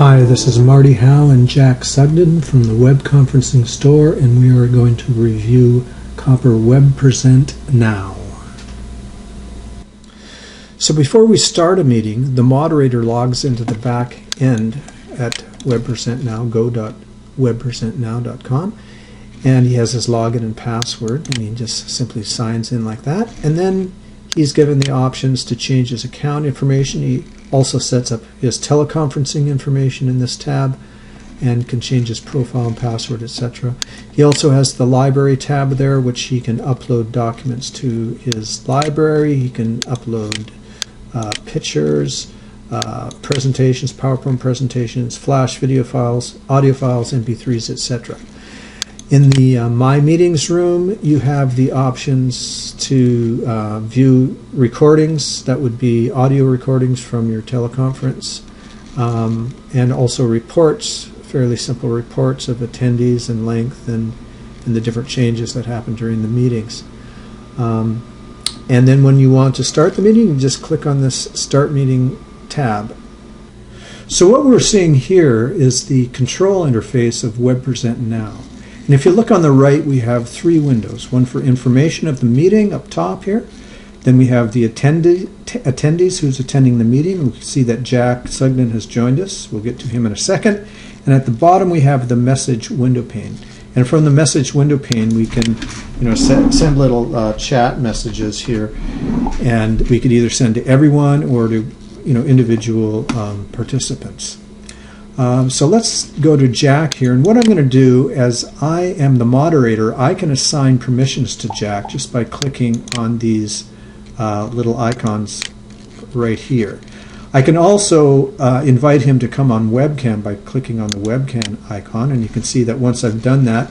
Hi, this is Marty Howe and Jack Sugden from the Web Conferencing Store, and we are going to review Copper WEbPresentNow. So before we start a meeting, the moderator logs into the back end at WEbPresentNow, go.webpresentnow.com, and he has his login and password, and he just simply signs in like that, and then he's given the options to change his account information. He also sets up his teleconferencing information in this tab and can change his profile and password, etc. He also has the library tab there, which he can upload documents to his library. He can upload pictures, presentations, PowerPoint presentations, Flash video files, audio files, MP3s, etc. In the My Meetings room, you have the options to view recordings. That would be audio recordings from your teleconference, and also reports, fairly simple reports of attendees and length and the different changes that happen during the meetings. And then when you want to start the meeting, you just click on this Start Meeting tab. So what we're seeing here is the control interface of WEbPresentNow. And if you look on the right, we have three windows. One for information of the meeting up top here. Then we have the attendees who's attending the meeting. We can see that Jack Sugden has joined us. We'll get to him in a second. And at the bottom, we have the message window pane. And from the message window pane, we can send little chat messages here. And we could either send to everyone or to individual participants. So let's go to Jack here, and what I'm going to do, as I am the moderator, I can assign permissions to Jack just by clicking on these little icons right here. I can also invite him to come on webcam by clicking on the webcam icon, and you can see that once I've done that,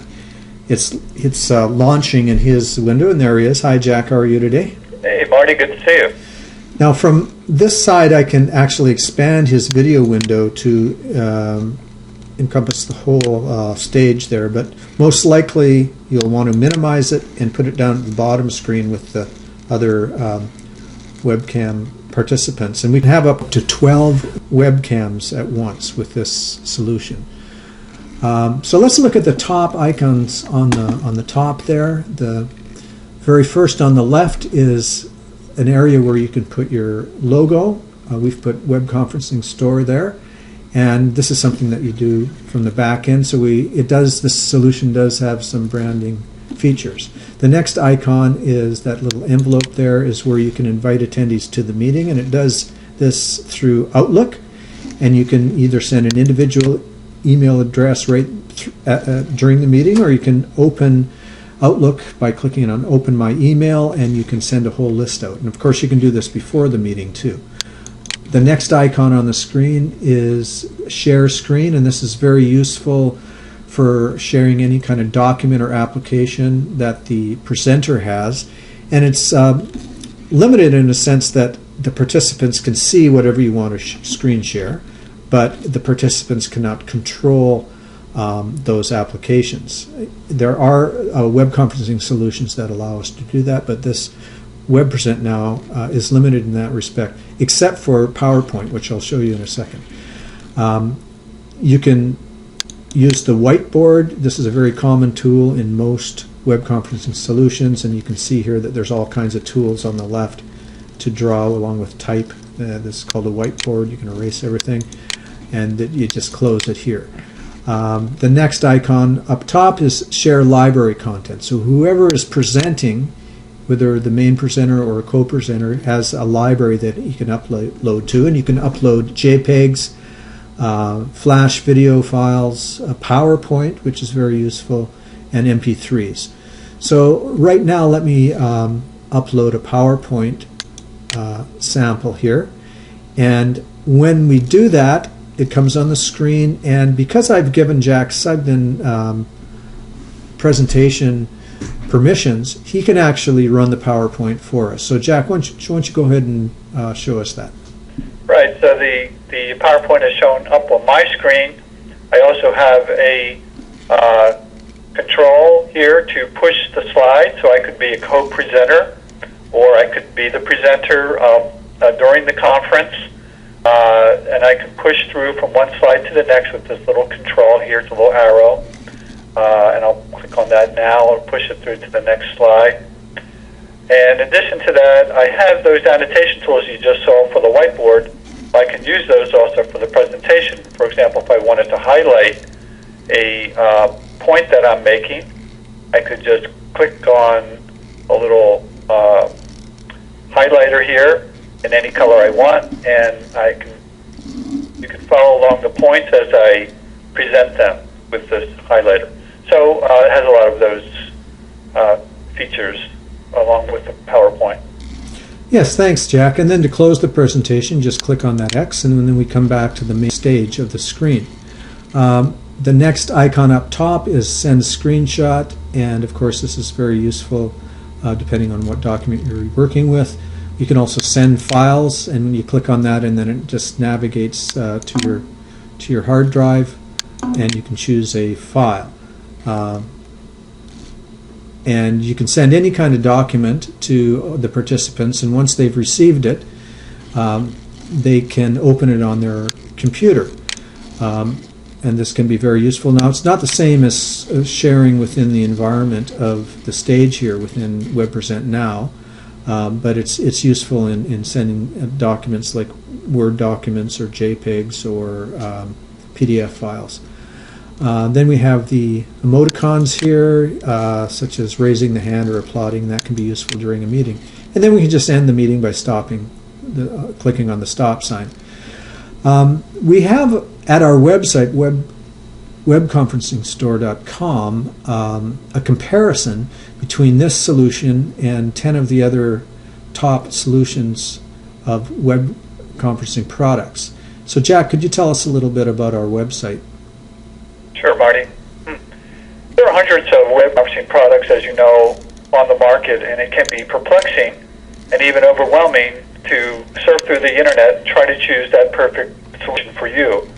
it's launching in his window, and there he is. Hi Jack, how are you today? Hey Marty, good to see you. Now from this side, I can actually expand his video window to encompass the whole stage there, but most likely you'll want to minimize it and put it down at the bottom screen with the other webcam participants. And we can have up to 12 webcams at once with this solution. So let's look at the top icons on the top there. The very first on the left is an area where you can put your logo. We've put Web Conferencing Store there, and this is something that you do from the back end. So this solution does have some branding features. The next icon is that little envelope there, is where you can invite attendees to the meeting, and it does this through Outlook, and you can either send an individual email address right during the meeting, or you can open Outlook by clicking on Open My Email, and you can send a whole list out. And of course you can do this before the meeting too. The next icon on the screen is Share Screen, and this is very useful for sharing any kind of document or application that the presenter has. And it's limited in a sense that the participants can see whatever you want to screen share, but the participants cannot control those applications. There are web conferencing solutions that allow us to do that, but this WEbPresentNow is limited in that respect, except for PowerPoint, which I'll show you in a second. You can use the whiteboard. This is a very common tool in most web conferencing solutions, and you can see here that there's all kinds of tools on the left to draw along with type. This is called a whiteboard. You can erase everything, and you just close it here. The next icon up top is Share Library Content. So whoever is presenting, whether the main presenter or a co-presenter, has a library that you can upload to, and you can upload JPEGs, Flash video files, PowerPoint, which is very useful, and MP3s. So right now let me upload a PowerPoint sample here, and when we do that, it comes on the screen, and because I've given Jack Sugden presentation permissions, he can actually run the PowerPoint for us. So Jack, why don't you go ahead and show us that? Right, so the PowerPoint is shown up on my screen. I also have a control here to push the slide, so I could be a co-presenter, or I could be the presenter during the conference. And and I can push through from one slide to the next with this little control here. It's a little arrow, and I'll click on that now. I'll push it through to the next slide. And in addition to that, I have those annotation tools you just saw for the whiteboard. I can use those also for the presentation. For example, if I wanted to highlight a point that I'm making, I could just click on a little highlighter here in any color I want, and you can follow along the points as I present them with this highlighter. So it has a lot of those features along with the PowerPoint. Yes, thanks, Jack. And then to close the presentation, just click on that X, and then we come back to the main stage of the screen. The next icon up top is Send Screenshot, and of course this is very useful depending on what document you're working with. You can also send files, and when you click on that, and then it just navigates to your hard drive, and you can choose a file. And you can send any kind of document to the participants, and once they've received it, they can open it on their computer. And this can be very useful. Now, it's not the same as sharing within the environment of the stage here within WEbPresentNow, but it's useful in sending documents like Word documents or JPEGs or PDF files. Then we have the emoticons here, such as raising the hand or applauding. That can be useful during a meeting. And then we can just end the meeting by clicking on the stop sign. We have at our website, WebConferencingStore.com, a comparison between this solution and 10 of the other top solutions of web conferencing products. So Jack, could you tell us a little bit about our website? Sure, Marty. There are hundreds of web conferencing products, as you know, on the market, and it can be perplexing and even overwhelming to surf through the internet and try to choose that perfect solution for you.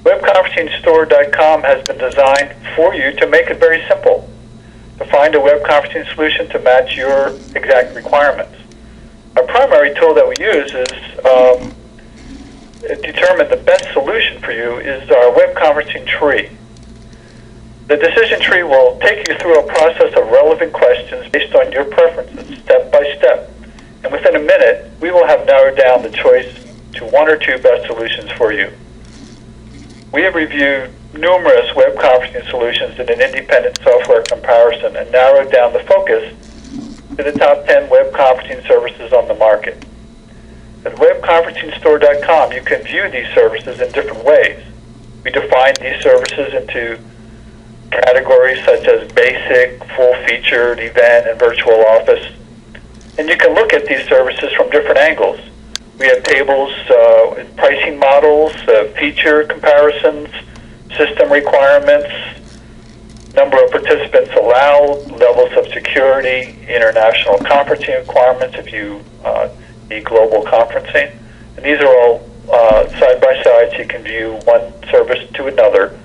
WebConferencingStore.com has been designed for you to make it very simple, to find a web conferencing solution to match your exact requirements. Our primary tool that we use is determine the best solution for you is our web conferencing tree. The decision tree will take you through a process of relevant questions based on your preferences, step by step. And within a minute, we will have narrowed down the choice to one or two best solutions for you. We have reviewed numerous web conferencing solutions in an independent software comparison and narrowed down the focus to the top 10 web conferencing services on the market. At WebConferencingStore.com, you can view these services in different ways. We define these services into categories such as basic, full-featured, event, and virtual office. And you can look at these services from different angles. We have tables, pricing models, feature comparisons, system requirements, number of participants allowed, levels of security, international conferencing requirements if you need global conferencing. And these are all side by side, so you can view one service to another.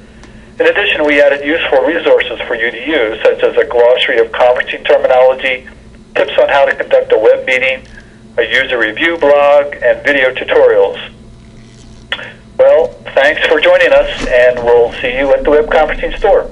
In addition, we added useful resources for you to use, such as a glossary of conferencing terminology, tips on how to conduct a web meeting, a user review blog, and video tutorials. Well, thanks for joining us, and we'll see you at the Web Conferencing Store.